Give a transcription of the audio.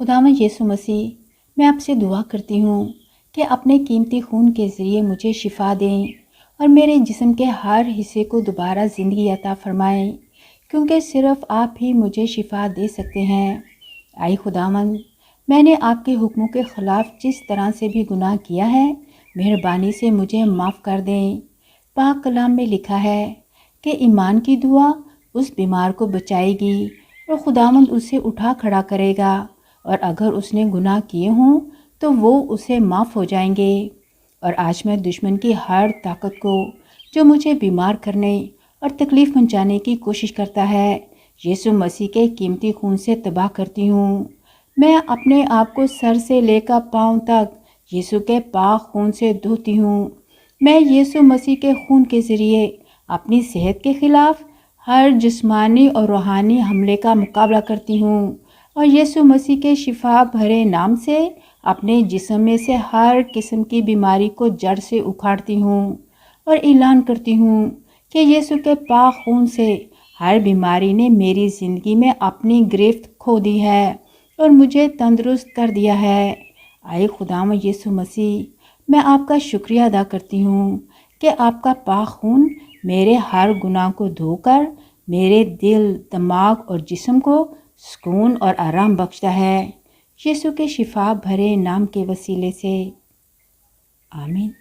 खुदावंद यीशु मसीह, मैं आपसे दुआ करती हूँ कि अपने कीमती खून के ज़रिए मुझे शिफा दें और मेरे जिस्म के हर हिस्से को दोबारा ज़िंदगी अता फरमाएं, क्योंकि सिर्फ़ आप ही मुझे शिफा दे सकते हैं। आई खुदावंद, मैंने आपके हुक्मों के ख़िलाफ़ जिस तरह से भी गुनाह किया है, मेहरबानी से मुझे माफ़ कर दें। पाक कलाम में लिखा है कि ईमान की दुआ उस बीमार को बचाएगी और खुदावंद उसे उठा खड़ा करेगा, और अगर उसने गुनाह किए हों तो वो उसे माफ़ हो जाएंगे। और आज मैं दुश्मन की हर ताकत को जो मुझे बीमार करने और तकलीफ़ पहुंचाने की कोशिश करता है, यीशु मसीह के कीमती खून से तबाह करती हूँ। मैं अपने आप को सर से लेकर पाँव तक यीशु के पाक खून से धोती हूँ। मैं यीशु मसीह के खून के ज़रिए अपनी सेहत के ख़िलाफ़ हर जिस्मानी और रूहानी हमले का मुकाबला करती हूँ, और यीशु मसीह के शिफा भरे नाम से अपने जिस्म में से हर किस्म की बीमारी को जड़ से उखाड़ती हूँ और ऐलान करती हूँ कि यीशु के पाक खून से हर बीमारी ने मेरी ज़िंदगी में अपनी गिरफ्त खो दी है और मुझे तंदुरुस्त कर दिया है। आए खुदावंद यीशु मसीह, मैं आपका शुक्रिया अदा करती हूँ कि आपका पाक खून मेरे हर गुनाह को धोकर मेरे दिल, दिमाग और जिस्म को सुकून और आराम बख्शता है। यीशु के शिफा भरे नाम के वसीले से, आमीन।